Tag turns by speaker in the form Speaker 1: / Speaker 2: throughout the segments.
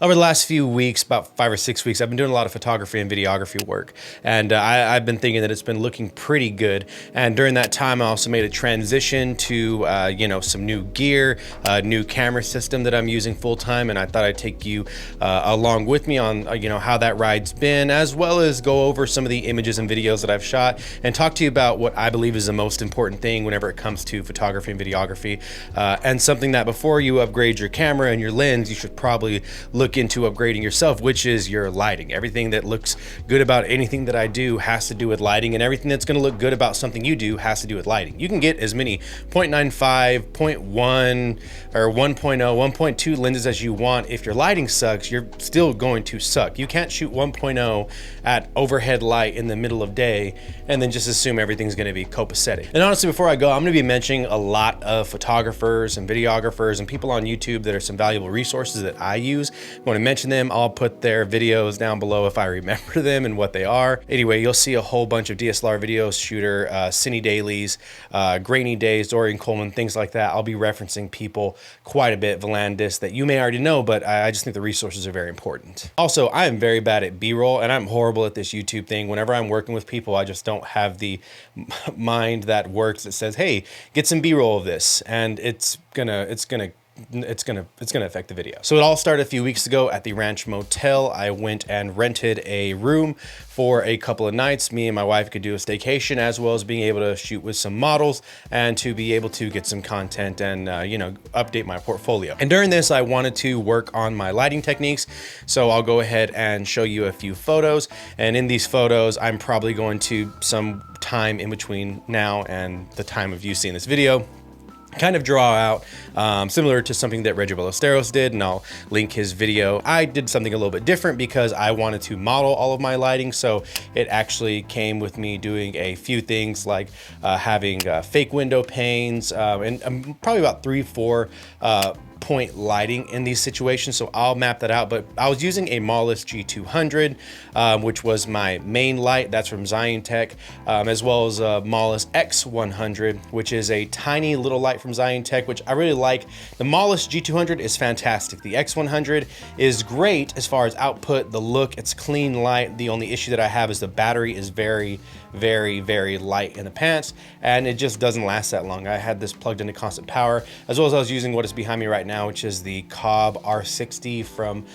Speaker 1: Over the last few weeks, about 5 or 6 weeks, I've been doing a lot of photography and videography work, and I've been thinking that it's been looking pretty good. And during that time, I also made a transition to some new gear, a new camera system that I'm using full time, and I thought I'd take you along with me on how that ride's been, as well as go over some of the images and videos that I've shot, and talk to you about what I believe is the most important thing whenever it comes to photography and videography, and something that before you upgrade your camera and your lens, you should probably look into upgrading yourself, which is your lighting. Everything that looks good about anything that I do has to do with lighting, and everything that's going to look good about something you do has to do with lighting. You can get as many 0.95, 0.1, or 1.0, 1.2 lenses as you want. If your lighting sucks, you're still going to suck. You can't shoot 1.0 at overhead light in the middle of day and then just assume everything's going to be copacetic. And honestly, before I go, I'm going to be mentioning a lot of photographers and videographers and people on YouTube that are some valuable resources that I use. I want to mention them. I'll put their videos down below if I remember them and what they are. Anyway, you'll see a whole bunch of DSLR video shooter, Cine Dailies, Grainy Days, Dorian Coleman, things like that. I'll be referencing people quite a bit, Volandis, that you may already know, but I just think the resources are very important. Also, I am very bad at B-roll, and I'm horrible at this YouTube thing. Whenever I'm working with people, I just don't have the mind that works that says, hey, get some B-roll of this, and it's gonna affect the video. So it all started a few weeks ago at the Ranch Motel. I went and rented a room for a couple of nights. Me and my wife could do a staycation, as well as being able to shoot with some models and to be able to get some content and update my portfolio. And during this, I wanted to work on my lighting techniques. So I'll go ahead and show you a few photos. And in these photos, I'm probably going to, some time in between now and the time of you seeing this video, kind of draw out similar to something that Reggie Ballesteros did, and I'll link his video. I did something a little bit different because I wanted to model all of my lighting, so it actually came with me doing a few things like having fake window panes and probably about 3-4 point lighting in these situations, so I'll map that out. But I was using a Mollis G200, which was my main light. That's from Ziontek, as well as a Mollis X100, which is a tiny little light from Ziontek, which I really like. The Mollis G200 is fantastic. The X100 is great as far as output, the look, it's clean light. The only issue that I have is the battery is very light in the pants, and it just doesn't last that long. I had this plugged into constant power, as well as I was using what is behind me right now, which is the Cobb R60 from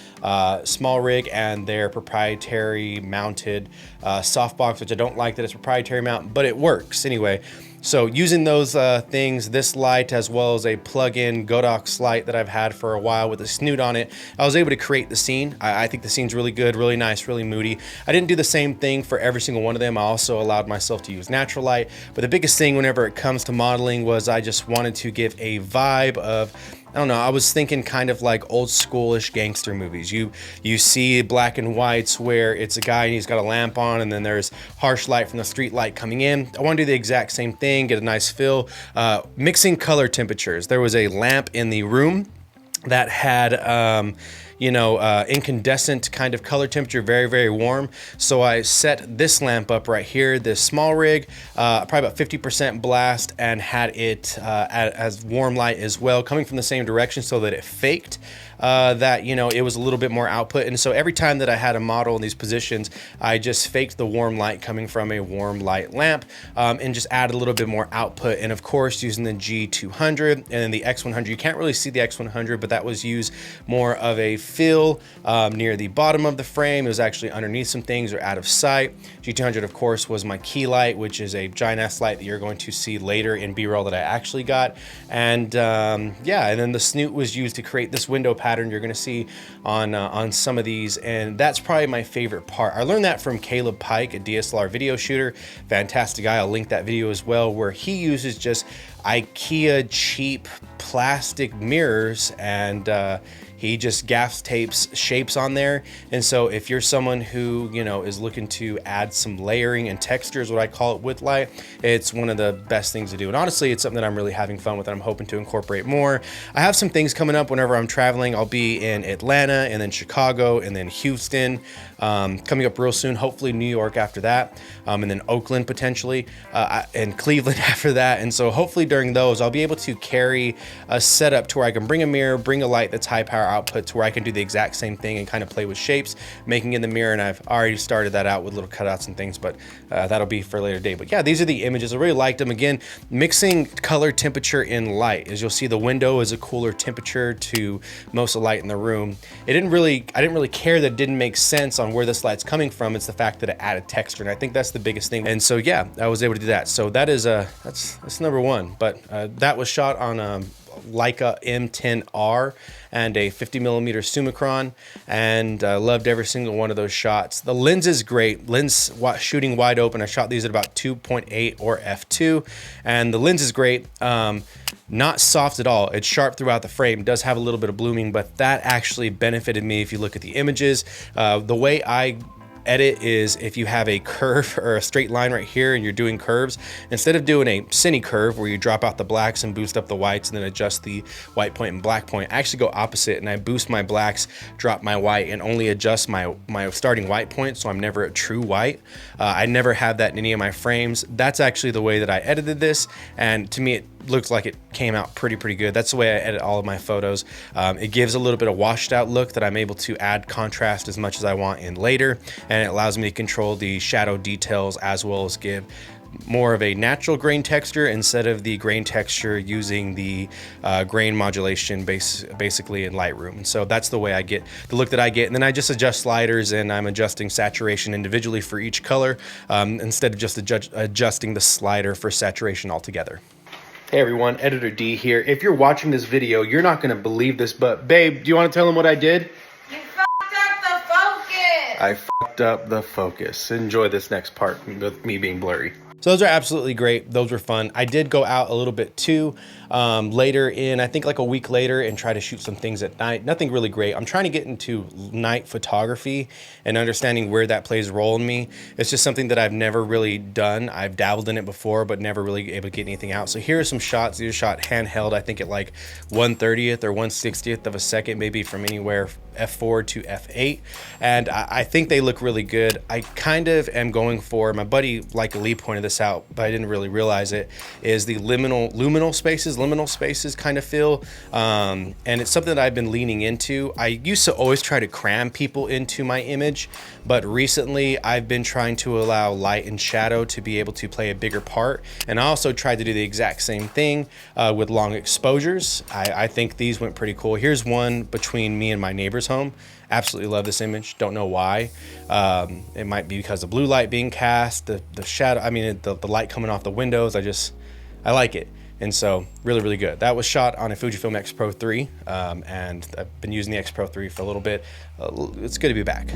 Speaker 1: Small Rig, and their proprietary mounted softbox, which I don't like that it's proprietary mount, but it works anyway. So using those things, this light, as well as a plug-in Godox light that I've had for a while with a snoot on it, I was able to create the scene. I think the scene's really good, really nice, really moody. I didn't do the same thing for every single one of them. I also allowed myself to use natural light. But the biggest thing whenever it comes to modeling was I just wanted to give a vibe of, I don't know, I was thinking kind of like old schoolish gangster movies. You see black and whites where it's a guy and he's got a lamp on, and then there's harsh light from the street light coming in. I want to do the exact same thing, get a nice fill. Mixing color temperatures. There was a lamp in the room that had incandescent kind of color temperature, very warm. So I set this lamp up right here, this Small Rig, probably about 50% blast, and had it as warm light as well, coming from the same direction, so that it faked that it was a little bit more output. And so every time that I had a model in these positions, I just faked the warm light coming from a warm light lamp, and just added a little bit more output. And of course, using the G200 and then the X100, you can't really see the X100, but that was used more of a fill near the bottom of the frame. It was actually underneath some things or out of sight. G200, of course, was my key light, which is a giant ass light that you're going to see later in B-roll that I actually got. And yeah, and then the snoot was used to create this window pattern you're going to see on some of these, and that's probably my favorite part. I learned that from Caleb Pike, a DSLR video shooter, fantastic guy. I'll link that video as well, where he uses just IKEA cheap plastic mirrors, and he just gaff tapes shapes on there. And so if you're someone who is looking to add some layering and textures, what I call it, with light, it's one of the best things to do. And honestly, it's something that I'm really having fun with, and I'm hoping to incorporate more. I have some things coming up whenever I'm traveling. I'll be in Atlanta, and then Chicago, and then Houston, coming up real soon, hopefully New York after that, and then Oakland potentially, and Cleveland after that. And so hopefully during those, I'll be able to carry a setup to where I can bring a mirror, bring a light that's high power. power output to where I can do the exact same thing and kind of play with shapes, making in the mirror. And I've already started that out with little cutouts and things, but that'll be for a later date. But yeah, these are the images. I really liked them. Again, mixing color, temperature, in light. As you'll see, the window is a cooler temperature to most of the light in the room. I didn't really care that it didn't make sense on where this light's coming from. It's the fact that it added texture, and I think that's the biggest thing. And so yeah, I was able to do that. So that is that's number one. But that was shot on Leica M10R and a 50mm Summicron, and loved every single one of those shots. The lens is great. Lens shooting wide open. I shot these at about 2.8 or f2, and the lens is great. Not soft at all. It's sharp throughout the frame. It does have a little bit of blooming, but that actually benefited me if you look at the images. The way I edit is if you have a curve or a straight line right here and you're doing curves, instead of doing a cine curve where you drop out the blacks and boost up the whites and then adjust the white point and black point, I actually go opposite and I boost my blacks, drop my white, and only adjust my starting white point, so I'm never at true white. I never have that in any of my frames. That's actually the way that I edited this, and to me it looks like it came out pretty good. That's the way I edit all of my photos. It gives a little bit of washed out look that I'm able to add contrast as much as I want in later, and it allows me to control the shadow details as well as give more of a natural grain texture instead of the grain texture using the grain modulation basically in Lightroom. And so that's the way I get the look that I get. And then I just adjust sliders, and I'm adjusting saturation individually for each color instead of just adjusting the slider for saturation altogether. Hey everyone, Editor D here. If you're watching this video, you're not gonna believe this, but babe, do you wanna tell them what I did?
Speaker 2: You fucked up the focus!
Speaker 1: I fucked up the focus. Enjoy this next part with me being blurry. So those are absolutely great. Those were fun. I did go out a little bit too later in, I think like a week later, and try to shoot some things at night. Nothing really great. I'm trying to get into night photography and understanding where that plays a role in me. It's just something that I've never really done. I've dabbled in it before, but never really able to get anything out. So here are some shots. These are shot handheld, I think at like 1/30th or 1/60th of a second, maybe from anywhere f4 to f8, and I think they look really good. I kind of am going for, my buddy like Lee pointed this out, but I didn't really realize it, is the liminal spaces kind of feel, and it's something that I've been leaning into. I used to always try to cram people into my image, but recently I've been trying to allow light and shadow to be able to play a bigger part, and I also tried to do the exact same thing with long exposures. I think these went pretty cool. Here's one between me and my neighbor's home. Absolutely love this image. Don't know why. It might be because of blue light being cast, the shadow, I mean the light coming off the windows. I like it. And so really good. That was shot on a Fujifilm X Pro 3, and I've been using the X Pro 3 for a little bit. It's good to be back.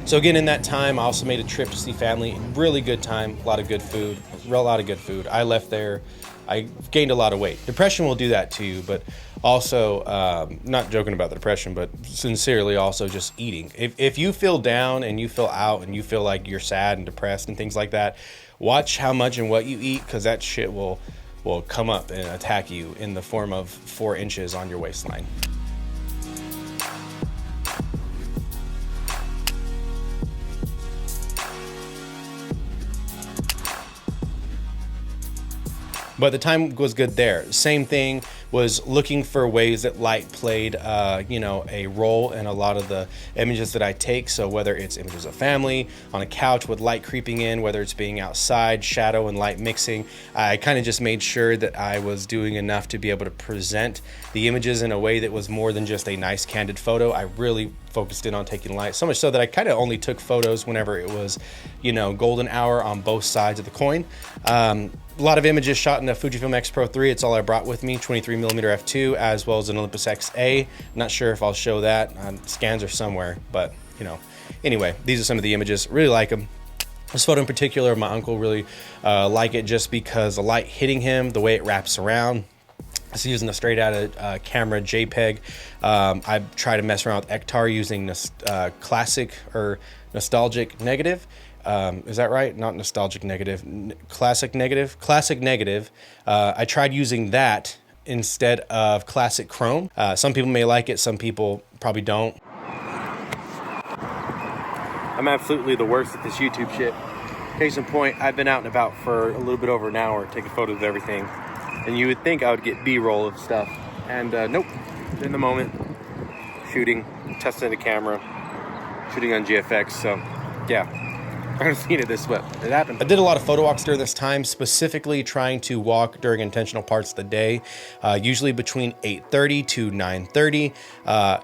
Speaker 1: So again, in that time, I also made a trip to see family. Really good time, a lot of good food, I left there, I gained a lot of weight. Depression will do that to you, but also, not joking about the depression, but sincerely also just eating. If you feel down and you feel out and you feel like you're sad and depressed and things like that, watch how much and what you eat, because that shit will come up and attack you in the form of 4 inches on your waistline. But the time was good there. Same thing, was looking for ways that light played, you know, a role in a lot of the images that I take. So whether it's images of family, on a couch with light creeping in, whether it's being outside, shadow and light mixing, I kind of just made sure that I was doing enough to be able to present the images in a way that was more than just a nice candid photo. I really focused in on taking light, so much so that I kind of only took photos whenever it was, you know, golden hour on both sides of the coin. A lot of images shot in the Fujifilm X Pro 3. It's all I brought with me, 23mm f2, as well as an Olympus XA. Not sure if I'll show that. Scans are somewhere, but you know. Anyway, these are some of the images. Really like them. This photo in particular, my uncle really like it just because the light hitting him, the way it wraps around. It's using a straight out of camera JPEG. I try to mess around with Ektar using classic or nostalgic negative. Is that right? Not nostalgic negative, classic negative. Classic negative. I tried using that instead of classic chrome. Some people may like it, some people probably don't. I'm absolutely the worst at this YouTube shit. Case in point, I've been out and about for a little bit over an hour taking photos of everything. And you would think I would get B-roll of stuff. And nope, in the moment, shooting, testing the camera, shooting on GFX. So yeah, I haven't seen it this way. It happened. I did a lot of photo walks during this time, specifically trying to walk during intentional parts of the day, usually between 8:30 to 9:30.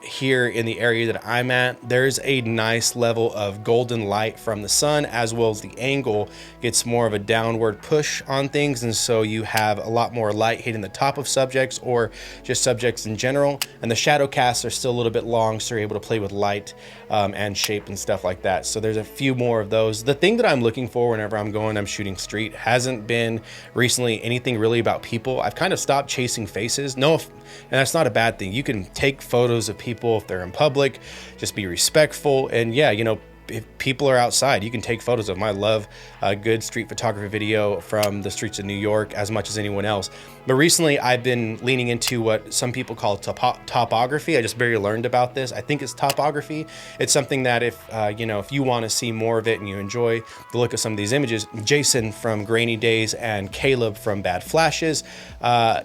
Speaker 1: Here in the area that I'm at, there's a nice level of golden light from the sun, as well as the angle gets more of a downward push on things. And so you have a lot more light hitting the top of subjects or just subjects in general. And the shadow casts are still a little bit long, so you're able to play with light and shape and stuff like that. So there's a few more of those. The thing that I'm looking for whenever I'm shooting street hasn't been recently anything really about people. I've kind of stopped chasing faces. No, and that's not a bad thing. You can take photos of people if they're in public, just be respectful. And yeah, you know, if people are outside, you can take photos of them. I love good street photography video from the streets of New York as much as anyone else. But recently I've been leaning into what some people call topography. I just barely learned about this. I think it's topography. It's something that if you want to see more of it and you enjoy the look of some of these images, Jason from Grainy Days and Caleb from Bad Flashes,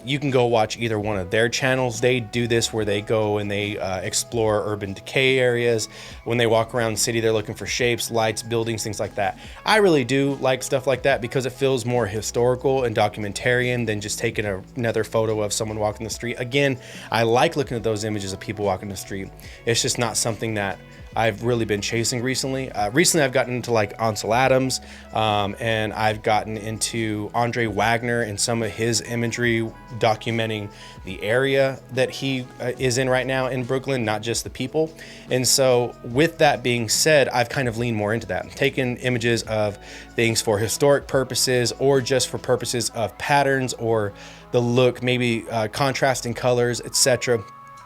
Speaker 1: you can go watch either one of their channels. They do this where they go and they explore urban decay areas. When they walk around the city, they're looking for shapes, lights, buildings, things like that. I really do like stuff like that because it feels more historical and documentarian than just taking another photo of someone walking the street. Again, I like looking at those images of people walking the street. It's just not something that I've really been chasing recently. Recently, I've gotten into like Ansel Adams, and I've gotten into Andre Wagner and some of his imagery documenting the area that he is in right now in Brooklyn, not just the people. And so with that being said, I've kind of leaned more into that. I'm taking images of things for historic purposes or just for purposes of patterns or the look, maybe contrasting colors, etc.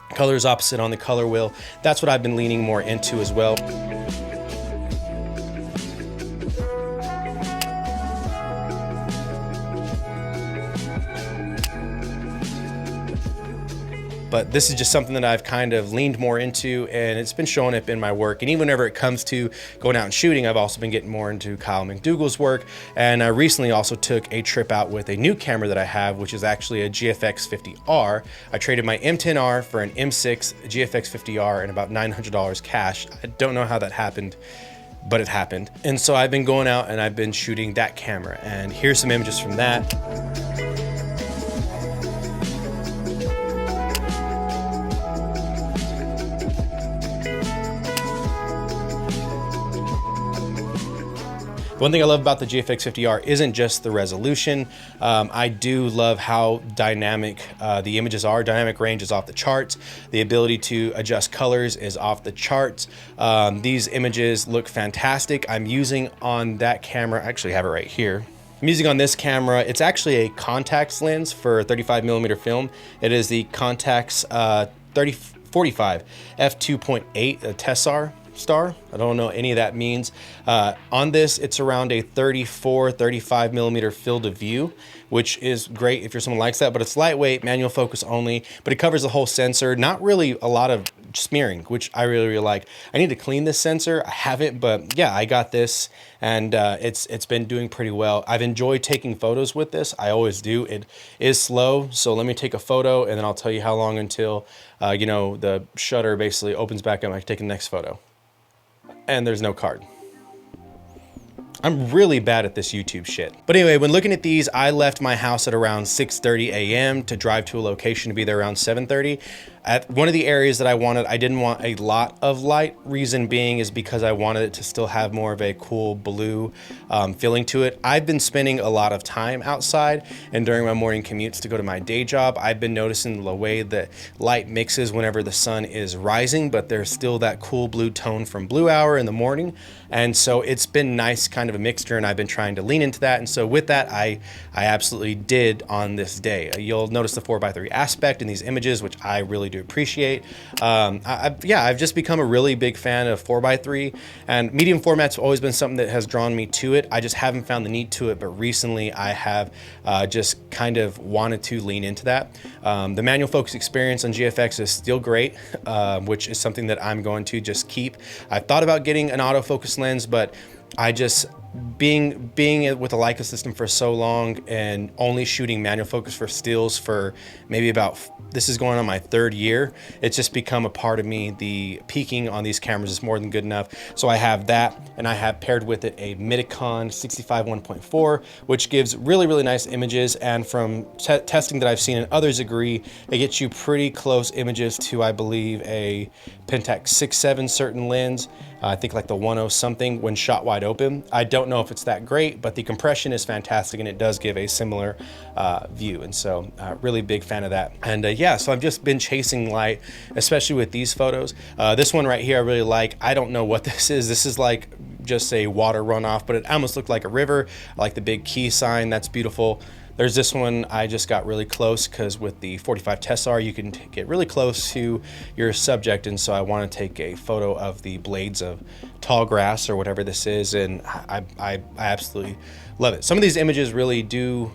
Speaker 1: Colors opposite on the color wheel. That's what I've been leaning more into as well. But this is just something that I've kind of leaned more into, and it's been showing up in my work. And even whenever it comes to going out and shooting, I've also been getting more into KyleMcDougall's work. And I recently also took a trip out with a new camera that I have, which is actually a GFX 50R. I traded my M10R for an M6 GFX 50R and about $900 cash. I don't know how that happened, but it happened. And so I've been going out and I've been shooting that camera. And here's some images from that. One thing I love about the GFX 50R isn't just the resolution. I do love how dynamic the images are. Dynamic range is off the charts. The ability to adjust colors is off the charts. These images look fantastic. I'm using on that camera, I actually have it right here. I'm using on this camera, it's actually a Contax lens for 35mm film. It is the Contax 3045 f2.8 Tessar star. I don't know any of that means. On this, it's around a 35mm field of view, which is great if you're someone who likes that, but it's lightweight, manual focus only, but it covers the whole sensor. Not really a lot of smearing, which I really like. I need to clean this sensor. I haven't, but yeah, I got this and it's been doing pretty well. I've enjoyed taking photos with this. I always do. It is slow, so let me take a photo and then I'll tell you how long until the shutter basically opens back up and I can take the next photo. And there's no card. I'm really bad at this YouTube shit. But anyway, when looking at these, I left my house at around 6:30 a.m. to drive to a location to be there around 7:30. At one of the areas that I wanted, I didn't want a lot of light. Reason being is because I wanted it to still have more of a cool blue feeling to it. I've been spending a lot of time outside, and during my morning commutes to go to my day job, I've been noticing the way that light mixes whenever the sun is rising, but there's still that cool blue tone from blue hour in the morning. And so it's been nice, kind of a mixture, and I've been trying to lean into that. And so with that, I absolutely did on this day. You'll notice the 4x3 aspect in these images, which I really do appreciate. I've just become a really big fan of 4x3, and medium format's always been something that has drawn me to it. I just haven't found the need to it, but recently I have just kind of wanted to lean into that. The manual focus experience on GFX is still great, which is something that I'm going to just keep. I've thought about getting an autofocus lens, but I just being with a Leica system for so long and only shooting manual focus for stills for maybe about, this is going on my 3rd year, it's just become a part of me. The peaking on these cameras is more than good enough. So I have that, and I have paired with it a Midicon 65 1.4, which gives really, really nice images. And from testing that I've seen, and others agree, it gets you pretty close images to, I believe, a Pentax 6.7 certain lens. I think like the 1.0 something when shot wide open. I don't know if it's that great, but the compression is fantastic, and it does give a similar view. And so really big fan of that. And yeah, so I've just been chasing light, especially with these photos. This one right here I really like. I don't know what this is. This is like just a water runoff, but it almost looked like a river. I like the big key sign. That's beautiful. There's this one I just got really close, because with the 45 Tessar you can get really close to your subject, and so I want to take a photo of the blades of tall grass or whatever this is, and I absolutely love it. Some of these images really do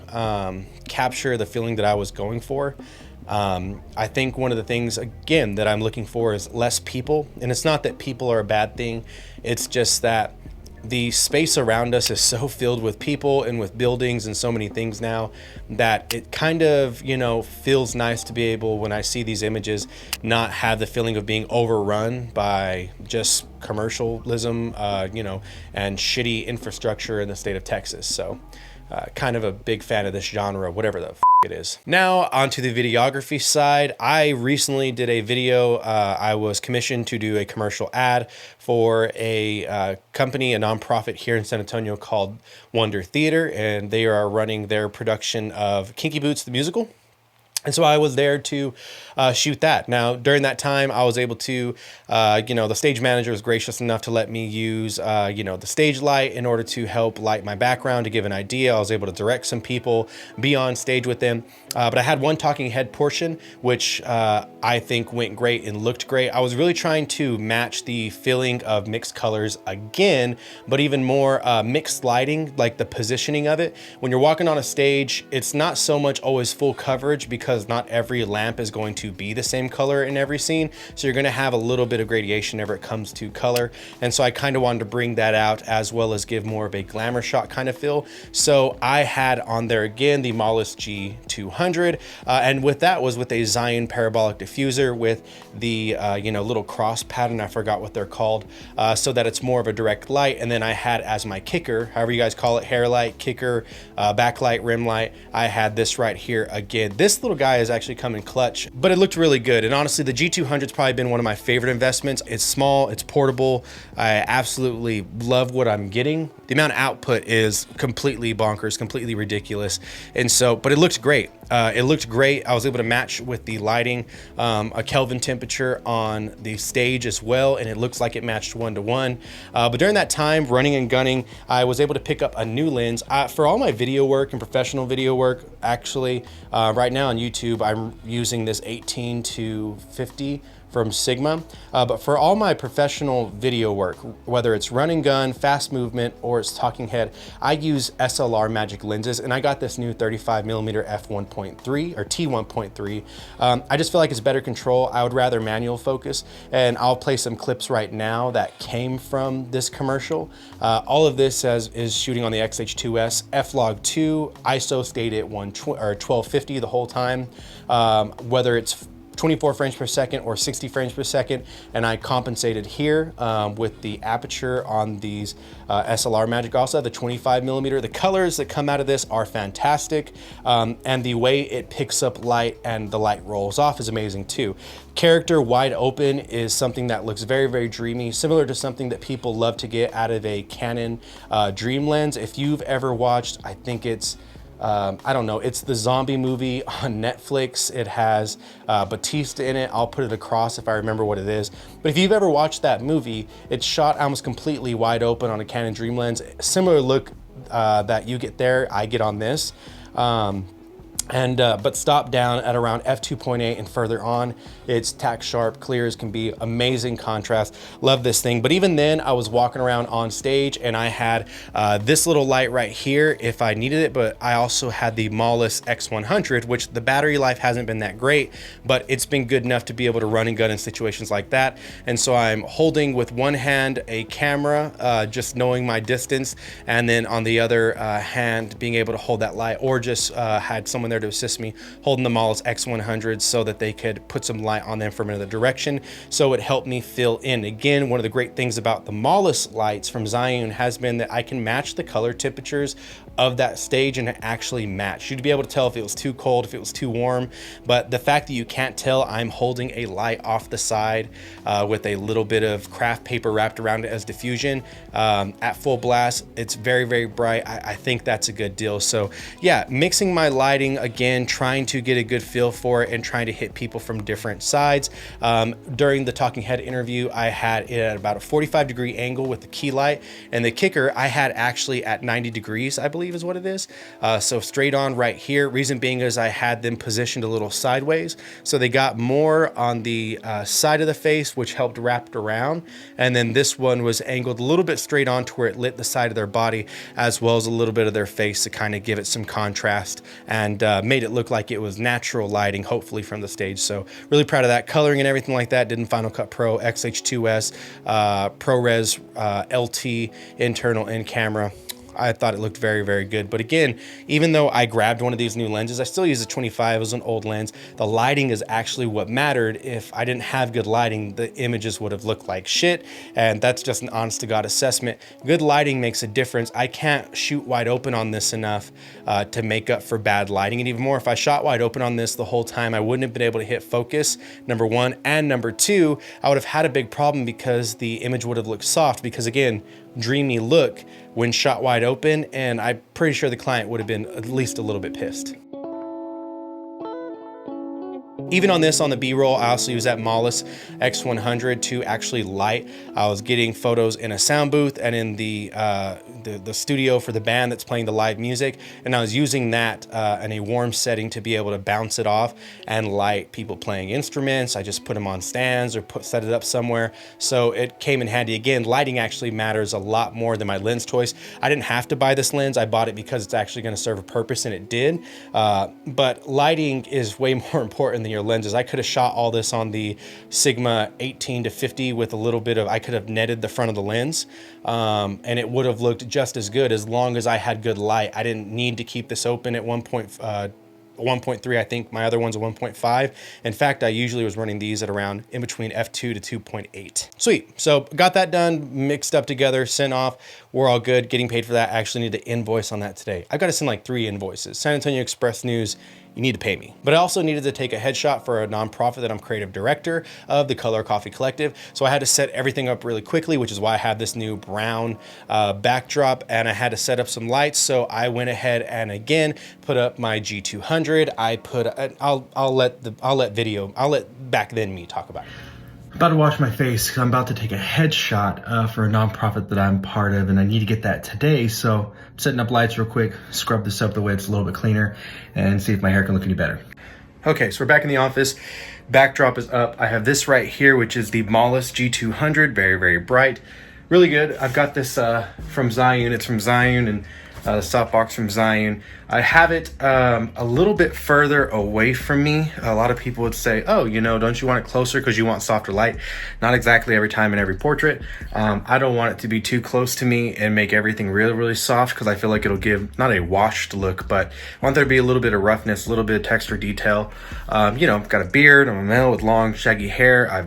Speaker 1: capture the feeling that I was going for. I think one of the things, again, that I'm looking for is less people, and it's not that people are a bad thing, it's just that the space around us is so filled with people and with buildings and so many things now that it kind of, you know, feels nice to be able, when I see these images, not have the feeling of being overrun by just commercialism, you know, and shitty infrastructure in the state of Texas. So kind of a big fan of this genre, whatever the it is. Now onto the videography side. I recently did a video. I was commissioned to do a commercial ad for a company, a nonprofit here in San Antonio called Wonder Theater, and they are running their production of Kinky Boots the musical. And so I was there to shoot that. Now, during that time, I was able to, you know, the stage manager was gracious enough to let me use, you know, the stage light in order to help light my background, to give an idea. I was able to direct some people, be on stage with them. But I had one talking head portion, which I think went great and looked great. I was really trying to match the feeling of mixed colors again, but even more mixed lighting, like the positioning of it. When you're walking on a stage, it's not so much always full coverage, because not every lamp is going to be the same color in every scene. So you're going to have a little bit of gradation whenever it comes to color. And so I kind of wanted to bring that out, as well as give more of a glamour shot kind of feel. So I had on there again the Mollis G200. And with that was with a Zion parabolic diffuser with the, you know, little cross pattern. I forgot what they're called, so that it's more of a direct light. And then I had as my kicker, however you guys call it, hair light, kicker, backlight, rim light, I had this right here again. This little guy is actually come in clutch, but it looked really good. And honestly, the G200 has probably been one of my favorite investments. It's small, it's portable. I absolutely love what I'm getting. The amount of output is completely bonkers, completely ridiculous. And so, but it looked great. It looked great. I was able to match with the lighting, a Kelvin temperature on the stage as well, and it looks like it matched 1-to-1. But during that time, running and gunning, I was able to pick up a new lens. For all my video work and professional video work, actually, right now on YouTube, I'm using this 18-50 from Sigma. But for all my professional video work, whether it's run and gun, fast movement, or it's talking head, I use SLR Magic lenses, and I got this new 35mm f1.3 or t1.3. I just feel like it's better control. I would rather manual focus, and I'll play some clips right now that came from this commercial. All of this is shooting on the XH2S F-Log2. ISO stayed at 1250 the whole time, whether it's 24 frames per second or 60 frames per second, and I compensated here with the aperture on these SLR Magic. Also have the 25mm. The colors that come out of this are fantastic, and the way it picks up light and the light rolls off is amazing too. Character wide open is something that looks very, very dreamy, similar to something that people love to get out of a Canon Dream lens. If you've ever watched, I think it's I don't know, it's the zombie movie on Netflix. It has Batista in it. I'll put it across if I remember what it is. But if you've ever watched that movie, it's shot almost completely wide open on a Canon Dream lens. Similar look that you get there, I get on this. and but stop down at around f2.8 and further on. It's tack sharp, clear as can be, amazing contrast. Love this thing. But even then, I was walking around on stage and I had this little light right here if I needed it, but I also had the Mollis X100, which the battery life hasn't been that great, but it's been good enough to be able to run and gun in situations like that. And so I'm holding with one hand a camera, just knowing my distance, and then on the other hand being able to hold that light, or just had someone there to assist me holding the Mollis X100 so that they could put some light on them from another direction. So it helped me fill in. Again, one of the great things about the Mollis lights from Zhiyun has been that I can match the color temperatures of that stage and actually match. You'd be able to tell if it was too cold, if it was too warm, but the fact that you can't tell, I'm holding a light off the side with a little bit of craft paper wrapped around it as diffusion at full blast. It's very, very bright. I think that's a good deal. So yeah, mixing my lighting again, trying to get a good feel for it and trying to hit people from different sides. During the talking head interview, I had it at about a 45-degree angle with the key light, and the kicker I had actually at 90 degrees, I believe is what it is. So straight on right here. Reason being is I had them positioned a little sideways, so they got more on the side of the face, which helped wrap it around. And then this one was angled a little bit straight on to where it lit the side of their body as well as a little bit of their face to kind of give it some contrast and made it look like it was natural lighting, hopefully from the stage. So really proud of that. Coloring and everything like that did in Final Cut Pro, XH2S, ProRes LT, internal in camera. I thought it looked very, very good. But again, even though I grabbed one of these new lenses, I still use a 25. It was an old lens. The lighting is actually what mattered. If I didn't have good lighting, the images would have looked like shit. And that's just an honest to God assessment. Good lighting makes a difference. I can't shoot wide open on this enough to make up for bad lighting. And even more, if I shot wide open on this the whole time, I wouldn't have been able to hit focus, number one. And number two, I would have had a big problem because the image would have looked soft, because again, dreamy look when shot wide open, and I'm pretty sure the client would have been at least a little bit pissed. Even on this, on the B-roll, I also use that Mollis X100 to actually light. I was getting photos in a sound booth and in the studio for the band that's playing the live music, and I was using that in a warm setting to be able to bounce it off and light people playing instruments. I just put them on stands or set it up somewhere, so it came in handy. Again, lighting actually matters a lot more than my lens choice. I didn't have to buy this lens. I bought it because it's actually going to serve a purpose, and it did. But lighting is way more important than your lenses. I could have shot all this on the Sigma 18 to 50 with a little bit of, I could have netted the front of the lens, and it would have looked just as good as long as I had good light. I didn't need to keep this open at 1.3. I think my other one's a 1.5. In fact, I usually was running these at around in between f2 to 2.8. Sweet. So got that done, mixed up together, sent off. We're all good, getting paid for that. I actually need to invoice on that today. I've got to send like 3 invoices. San Antonio Express News, you need to pay me. But I also needed to take a headshot for a nonprofit that I'm creative director of, the Color Coffee Collective. So I had to set everything up really quickly, which is why I have this new brown backdrop, and I had to set up some lights. So I went ahead and again put up my G200. I put I'll let back then me talk about it. About to wash my face because I'm about to take a headshot for a nonprofit that I'm part of, and I need to get that today. So I'm setting up lights real quick, scrub this up the way it's a little bit cleaner, and see if my hair can look any better. Okay, so we're back in the office. Backdrop is up. I have this right here, which is the Mollis G200, very, very bright. Really good. I've got this from Zhiyun. It's from Zhiyun, and the softbox from Zhiyun. I have it a little bit further away from me. A lot of people would say, oh, you know, don't you want it closer because you want softer light? Not exactly every time in every portrait. I don't want it to be too close to me and make everything really, really soft, because I feel like it'll give not a washed look, but I want there to be a little bit of roughness, a little bit of texture detail. You know, I've got a beard, I'm a male with long shaggy hair.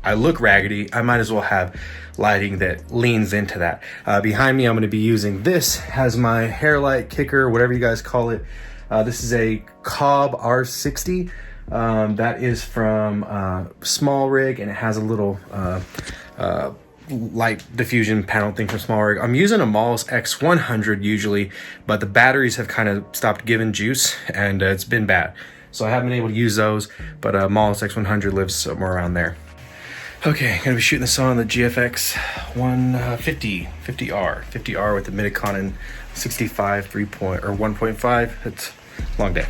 Speaker 1: I look raggedy. I might as well have lighting that leans into that. Behind me, I'm going to be using this as my hair light kicker, whatever you guys call it. This is a Cobb R60. That is from Small Rig, and it has a little light diffusion panel thing from Small Rig. I'm using a Mollis X100 usually, but the batteries have kind of stopped giving juice, and it's been bad. So I haven't been able to use those, but Mollis X100 lives somewhere around there. Okay, gonna be shooting this on the GFX 50R with the Midicon 65 1.5. It's long day.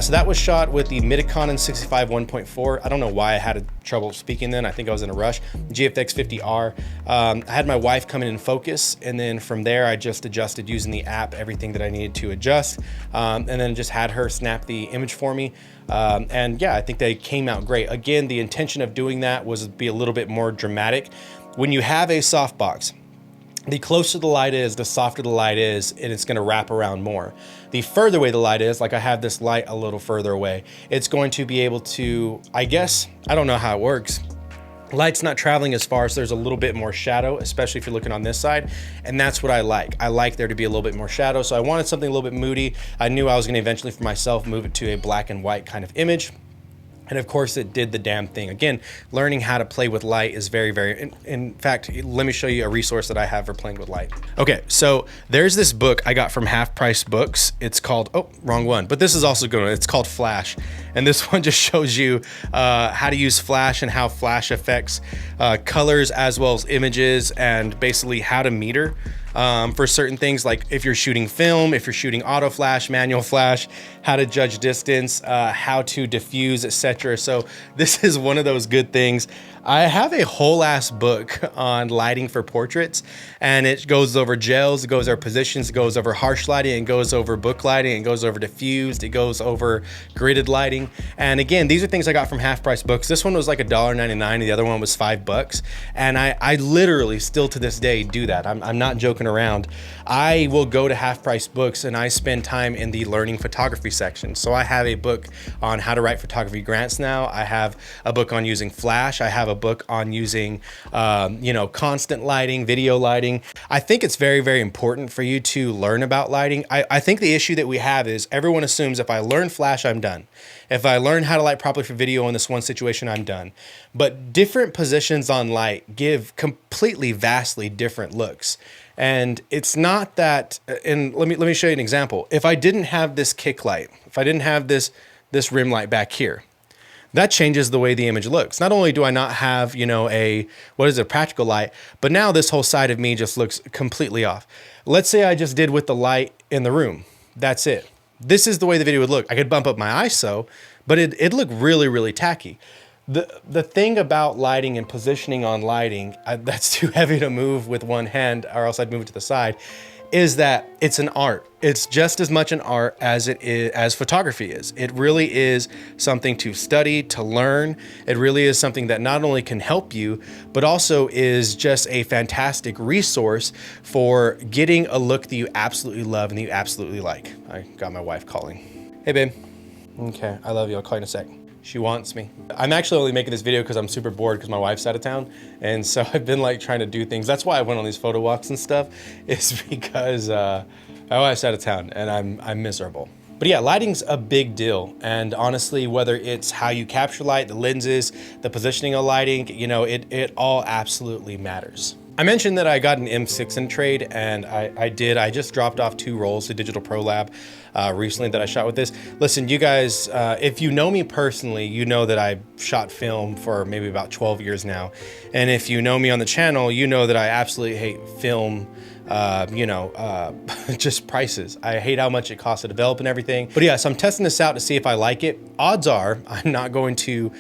Speaker 1: So that was shot with the Midicon 65 1.4. I don't know why I had trouble speaking then. I think I was in a rush. GFX 50R. I had my wife come in and focus, and then from there I just adjusted using the app everything that I needed to adjust, and then just had her snap the image for me. And yeah, I think they came out great. Again, the intention of doing that was to be a little bit more dramatic. When you have a softbox, the closer the light is, the softer the light is, and it's gonna wrap around more. The further away the light is, like I have this light a little further away, it's going to be able to, I guess, I don't know how it works. Light's not traveling as far, so there's a little bit more shadow, especially if you're looking on this side, and that's what I like. I like there to be a little bit more shadow, so I wanted something a little bit moody. I knew I was gonna eventually, for myself, move it to a black and white kind of image. And of course it did the damn thing. Again, learning how to play with light is very, very, in fact, let me show you a resource that I have for playing with light. Okay, so there's this book I got from Half Price Books. It's called, oh, wrong one, but this is also good. It's called Flash. And this one just shows you how to use Flash and how Flash affects colors as well as images, and basically how to meter for certain things, like if you're shooting film, if you're shooting auto flash, manual flash, how to judge distance, how to diffuse, etc. So this is one of those good things. I have a whole ass book on lighting for portraits, and it goes over gels, it goes over positions, it goes over harsh lighting, it goes over book lighting, it goes over diffused, it goes over gridded lighting. And again, these are things I got from Half Price Books. This one was like $1.99, and the other one was $5. And I literally still to this day do that. I'm not joking around. I will go to Half Price Books and I spend time in the learning photography section. So I have a book on how to write photography grants now. I have a book on using Flash. I have a book on using, you know, constant lighting, video lighting. I think it's very, very important for you to learn about lighting. I think the issue that we have is everyone assumes if I learn Flash, I'm done. If I learn how to light properly for video in this one situation, I'm done. But different positions on light give completely, vastly different looks. And it's not that, and let me show you an example. If I didn't have this kick light, if I didn't have this rim light back here, that changes the way the image looks. Not only do I not have, you know, a practical light, but now this whole side of me just looks completely off. Let's say I just did with the light in the room. That's it. This is the way the video would look. I could bump up my ISO, but it'd look really, really tacky. The thing about lighting and positioning on lighting, that's too heavy to move with one hand, or else I'd move it to the side, is that it's an art. It's just as much an art as it is, as photography is. It really is something to study, to learn. It really is something that not only can help you, but also is just a fantastic resource for getting a look that you absolutely love and that you absolutely like. I got my wife calling. Hey babe. Okay, I love you, I'll call you in a sec. She wants me. I'm actually only making this video because I'm super bored because my wife's out of town. And so I've been like trying to do things. That's why I went on these photo walks and stuff, is because my wife's out of town and I'm miserable. But yeah, lighting's a big deal. And honestly, whether it's how you capture light, the lenses, the positioning of lighting, you know, it all absolutely matters. I mentioned that I got an M6 in trade, and I just dropped off 2 rolls to Digital Pro Lab recently that I shot with this. Listen, you guys, if you know me personally, you know that I've shot film for maybe about 12 years now. And if you know me on the channel, you know that I absolutely hate film, just prices. I hate how much it costs to develop and everything. But yeah, so I'm testing this out to see if I like it. Odds are I'm not going to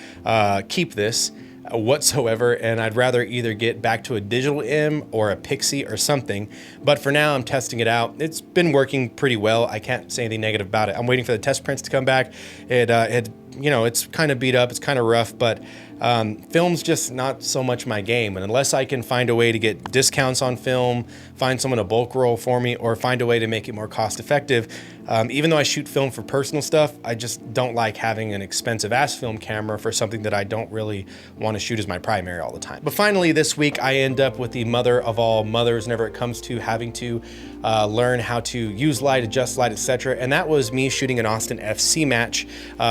Speaker 1: keep this whatsoever, and I'd rather either get back to a digital M or a Pixie or something. But for now, I'm testing it out. It's been working pretty well. I can't say anything negative about it. I'm waiting for the test prints to come back. It's kind of beat up, it's kind of rough, but film's just not so much my game. And unless I can find a way to get discounts on film, find someone to bulk roll for me, or find a way to make it more cost effective, even though I shoot film for personal stuff, I just don't like having an expensive ass film camera for something that I don't really want to shoot as my primary all the time. But finally this week, I end up with the mother of all mothers whenever it comes to having to learn how to use light, adjust light, etc. And that was me shooting an Austin FC match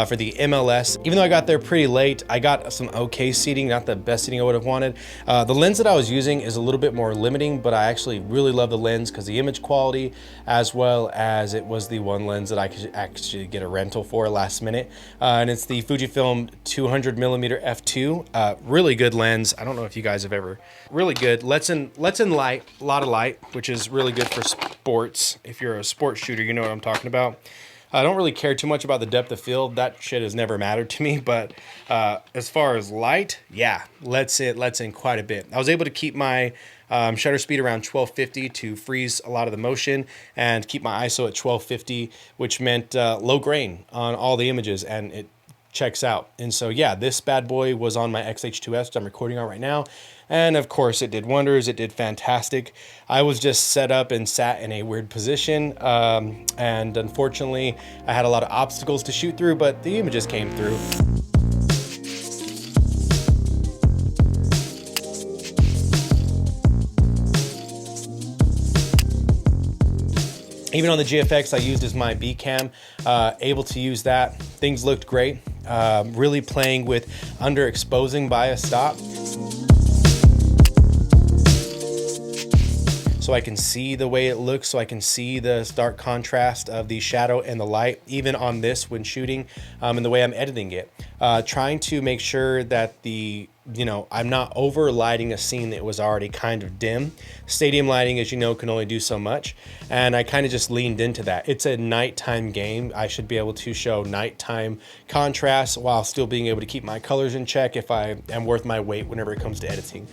Speaker 1: for the MLS. Even though I got there pretty late, I got some okay seating, not the best seating I would have wanted. The lens that I was using is a little bit more limiting, but I actually really love the lens because the image quality, as well as it was the one lens that I could actually get a rental for last minute. And it's the Fujifilm 200mm f2. Really good lens. I don't know if you guys have ever, really good. Lets in light, a lot of light, which is really good for sports. If you're a sports shooter, you know what I'm talking about. I don't really care too much about the depth of field. That shit has never mattered to me. But as far as light, yeah, lets in quite a bit. I was able to keep my shutter speed around 1250 to freeze a lot of the motion and keep my ISO at 1250, which meant low grain on all the images, and it checks out. And so yeah, this bad boy was on my XH2S, which I'm recording on right now. And of course it did wonders. It did fantastic. I was just set up and sat in a weird position. And unfortunately I had a lot of obstacles to shoot through, but the images came through. Even on the GFX I used as my B cam, able to use that. Things looked great. Really playing with underexposing by a stop. So I can see the way it looks, so I can see the stark contrast of the shadow and the light, even on this when shooting, and the way I'm editing it. Trying to make sure that I'm not over lighting a scene that was already kind of dim. Stadium lighting, as you know, can only do so much. And I kind of just leaned into that. It's a nighttime game. I should be able to show nighttime contrast while still being able to keep my colors in check if I am worth my weight whenever it comes to editing.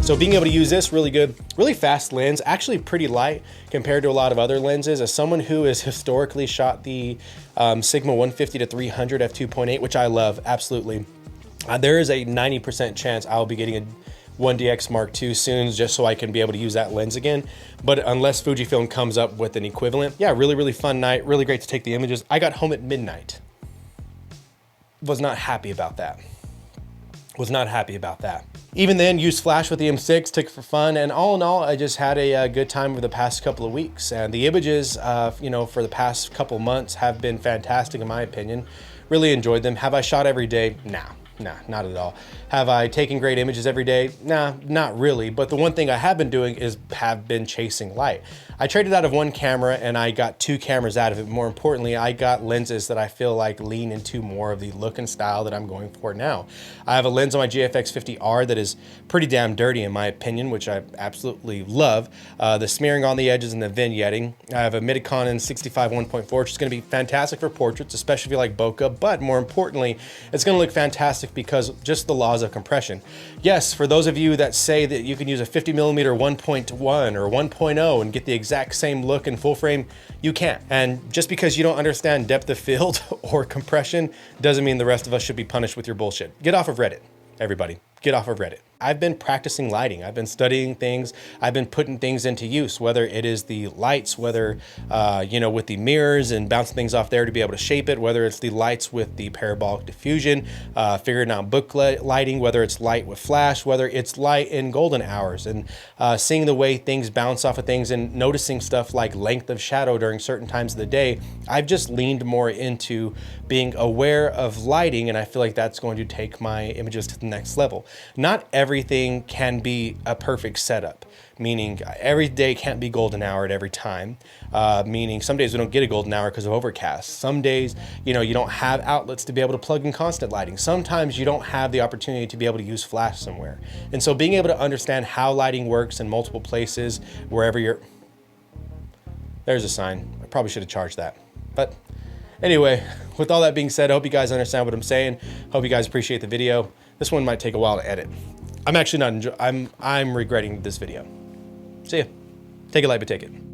Speaker 1: So being able to use this, really good, really fast lens, actually pretty light compared to a lot of other lenses. As someone who has historically shot the Sigma 150-300 f2.8, which I love, absolutely. There is a 90% chance I'll be getting a 1DX Mark II soon, just so I can be able to use that lens again. But unless Fujifilm comes up with an equivalent, yeah, really, really fun night, really great to take the images. I got home at midnight. Was not happy about that. Was not happy about that. Even then, used flash with the M6, took it for fun, and all in all, I just had a good time over the past couple of weeks. And the images, for the past couple months have been fantastic in my opinion. Really enjoyed them. Have I shot every day? Nah, not at all. Have I taken great images every day? Nah, not really. But the one thing I have been doing is have been chasing light. I traded out of one camera and I got two cameras out of it. More importantly, I got lenses that I feel like lean into more of the look and style that I'm going for now. I have a lens on my GFX 50R that is pretty damn dirty in my opinion, which I absolutely love. The smearing on the edges and the vignetting. I have a Midicon 65 1.4, which is going to be fantastic for portraits, especially if you like bokeh, but more importantly, it's going to look fantastic because just the laws of compression. Yes, for those of you that say that you can use a 50mm 1.1 or 1.0 and get the exact same look in full frame, you can't. And just because you don't understand depth of field or compression doesn't mean the rest of us should be punished with your bullshit. Get off of Reddit, everybody. Get off of Reddit. I've been practicing lighting. I've been studying things. I've been putting things into use, whether it is the lights, whether, with the mirrors and bouncing things off there to be able to shape it, whether it's the lights with the parabolic diffusion, figuring out book lighting, whether it's light with flash, whether it's light in golden hours, and seeing the way things bounce off of things and noticing stuff like length of shadow during certain times of the day. I've just leaned more into being aware of lighting, and I feel like that's going to take my images to the next level. Not everything can be a perfect setup, meaning every day can't be golden hour at every time, meaning some days we don't get a golden hour because of overcast. Some days, you don't have outlets to be able to plug in constant lighting. Sometimes you don't have the opportunity to be able to use flash somewhere. And so being able to understand how lighting works in multiple places, wherever you're, there's a sign. I probably should have charged that. But anyway, with all that being said, I hope you guys understand what I'm saying. Hope you guys appreciate the video. This one might take a while to edit. I'm actually not I'm regretting this video. See ya. Take it light, but take it.